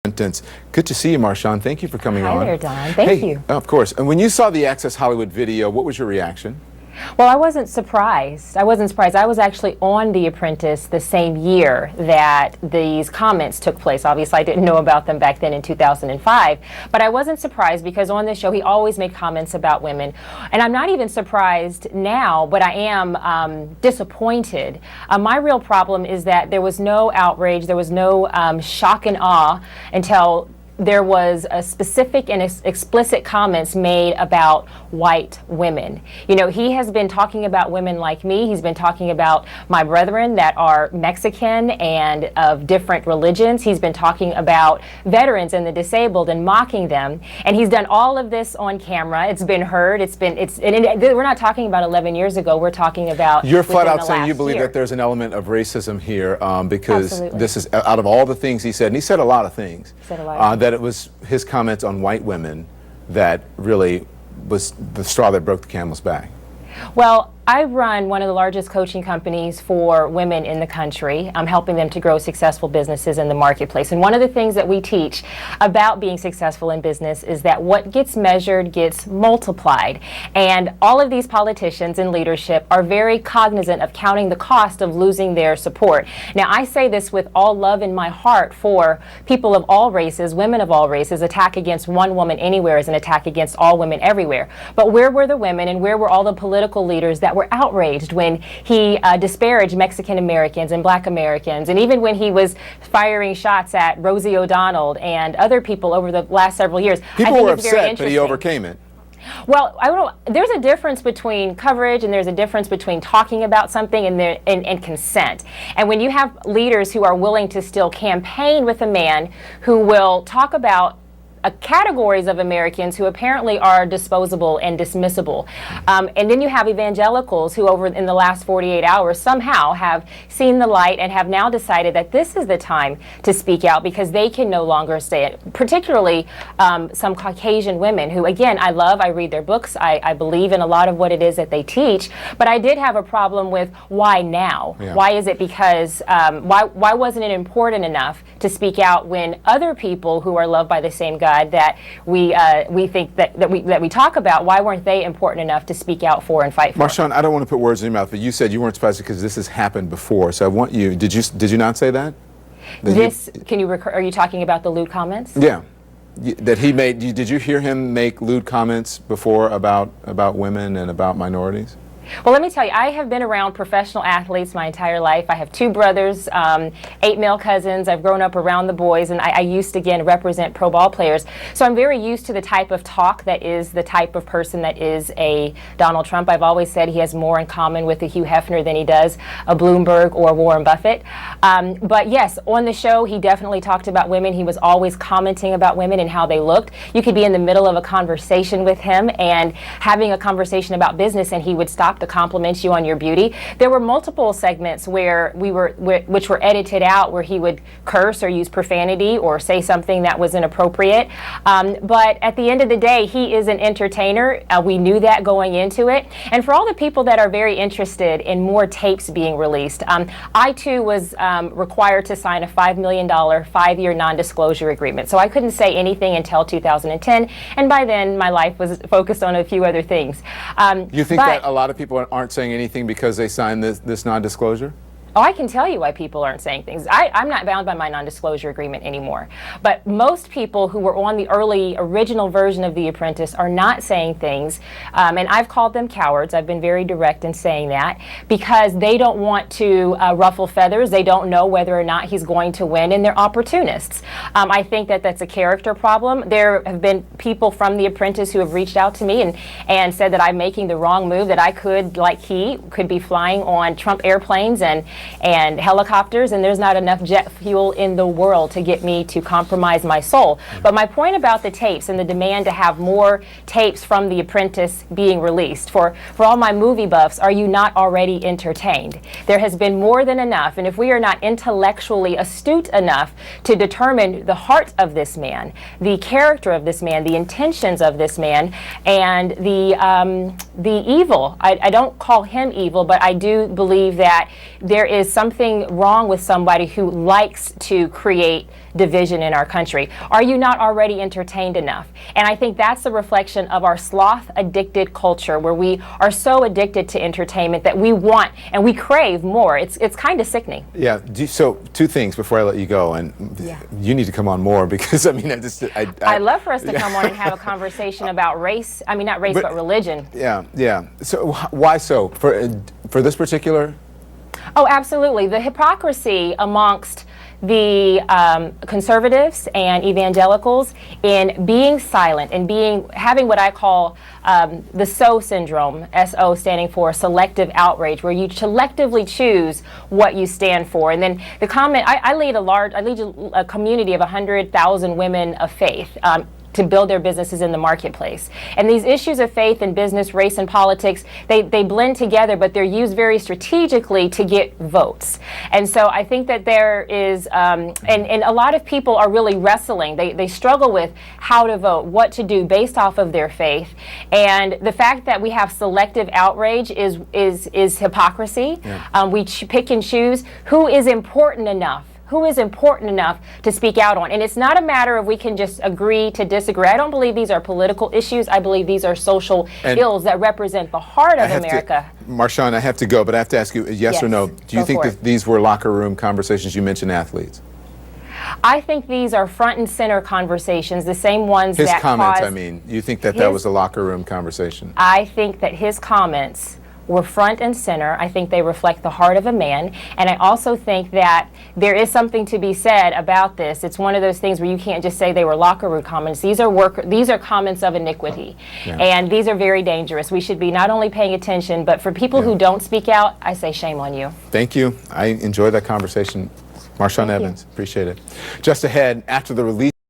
Good to see you, Marshawn. Thank you for coming on. Hi there, Don. Thank you. Of course. And when you saw the Access Hollywood video, what was your reaction? Well, I wasn't surprised. I was actually on The Apprentice the same year that these comments took place. Obviously, I didn't know about them back then in 2005. But I wasn't surprised because on this show, he always made comments about women. And I'm not even surprised now, but I am disappointed. My real problem is that there was no outrage, there was no shock and awe until there was a specific and explicit comments made about white women. You know, he has been talking about women like me. He's been talking about my brethren that are Mexican and of different religions. He's been talking about veterans and the disabled and mocking them. And he's done all of this on camera. It's been heard. We're not talking about 11 years ago. We're talking about You're flat out saying you believe that there's an element of racism here because Absolutely. This is out of all the things he said, and he said a lot of things. He said a lot. That it was his comments on white women that really was the straw that broke the camel's back. Well, I run one of the largest coaching companies for women in the country. I'm helping them to grow successful businesses in the marketplace. And one of the things that we teach about being successful in business is that what gets measured gets multiplied. And all of these politicians in leadership are very cognizant of counting the cost of losing their support. Now, I say this with all love in my heart for people of all races, women of all races. Attack against one woman anywhere is an attack against all women everywhere. But where were the women and where were all the political leaders that were outraged when he disparaged Mexican Americans and Black Americans, and even when he was firing shots at Rosie O'Donnell and other people over the last several years? People were upset, but he overcame it. Well, I don't know. There's a difference between coverage and there's a difference between talking about something and consent. And when you have leaders who are willing to still campaign with a man who will talk about categories of Americans who apparently are disposable and dismissible. And then you have evangelicals who over in the last 48 hours somehow have seen the light and have now decided that this is the time to speak out because they can no longer stay it. Particularly some Caucasian women who, again, I love, I read their books, I believe in a lot of what it is that they teach, but I did have a problem with why now? Yeah. Why is it because, why wasn't it important enough to speak out when other people who are loved by the same God that we think that we talk about, why weren't they important enough to speak out for and fight for? Marshawn, I don't want to put words in your mouth, but you said you weren't surprised because this has happened before. So I want you, did you not say that? Are you talking about the lewd comments? Yeah. That he made, did you hear him make lewd comments before about women and about minorities? Well, let me tell you, I have been around professional athletes my entire life. I have 2 brothers, 8 male cousins. I've grown up around the boys, and I used to, again, represent pro ball players. So I'm very used to the type of talk that is the type of person that is a Donald Trump. I've always said he has more in common with a Hugh Hefner than he does a Bloomberg or Warren Buffett. But yes, on the show, he definitely talked about women. He was always commenting about women and how they looked. You could be in the middle of a conversation with him and having a conversation about business, and he would stop to compliment you on your beauty. There were multiple segments where which were edited out where he would curse or use profanity or say something that was inappropriate. But at the end of the day, he is an entertainer. We knew that going into it. And for all the people that are very interested in more tapes being released, I too was required to sign a $5 million 5-year non-disclosure agreement. So I couldn't say anything until 2010. And by then, my life was focused on a few other things. You think that a lot of people aren't saying anything because they signed this non-disclosure? Oh, I can tell you why people aren't saying things. I'm not bound by my non-disclosure agreement anymore. But most people who were on the original version of The Apprentice are not saying things. And I've called them cowards. I've been very direct in saying that because they don't want to ruffle feathers. They don't know whether or not he's going to win, and they're opportunists. I think that that's a character problem. There have been people from The Apprentice who have reached out to me and said that I'm making the wrong move, that I could, like he, could be flying on Trump airplanes and helicopters, and there's not enough jet fuel in the world to get me to compromise my soul. But my point about the tapes and the demand to have more tapes from The Apprentice being released, for all my movie buffs, are you not already entertained? There has been more than enough, and if we are not intellectually astute enough to determine the heart of this man, the character of this man, the intentions of this man, and the evil, I don't call him evil, but I do believe that there is something wrong with somebody who likes to create division in our country. Are you not already entertained enough? And I think that's a reflection of our sloth-addicted culture, where we are so addicted to entertainment that we want and we crave more. It's kind of sickening. Yeah. So two things before I let you go, and you need to come on more because I mean, I'd love for us to come on and have a conversation about race. I mean, not race, but religion. Yeah, yeah. So why so for this particular? Oh, absolutely. The hypocrisy amongst the conservatives and evangelicals in being silent and having what I call the SO syndrome, SO standing for selective outrage, where you selectively choose what you stand for. And then the comment, I lead a community of 100,000 women of faith. To build their businesses in the marketplace. And these issues of faith and business, race and politics, they blend together, but they're used very strategically to get votes. And so I think that there is, and a lot of people are really wrestling. They struggle with how to vote, what to do based off of their faith. And the fact that we have selective outrage is hypocrisy. Yeah. We pick and choose who is important enough. Who is important enough to speak out on. And it's not a matter of we can just agree to disagree. I don't believe these are political issues. I believe these are social ills that represent the heart of America. Marshawn, I have to go, but I have to ask you, yes or no, do you think that these were locker room conversations? You mentioned athletes. I think these are front and center conversations, the same ones his that comments, I mean. You think that that was a locker room conversation? I think that his comments were front and center. I think they reflect the heart of a man, and I also think that there is something to be said about this. It's one of those things where you can't just say they were locker room comments. These are comments of iniquity, and these are very dangerous. We should be not only paying attention, but for people who don't speak out, I say shame on you. Thank you. I enjoyed that conversation. Marshawn Evans, appreciate it. Just ahead, after the release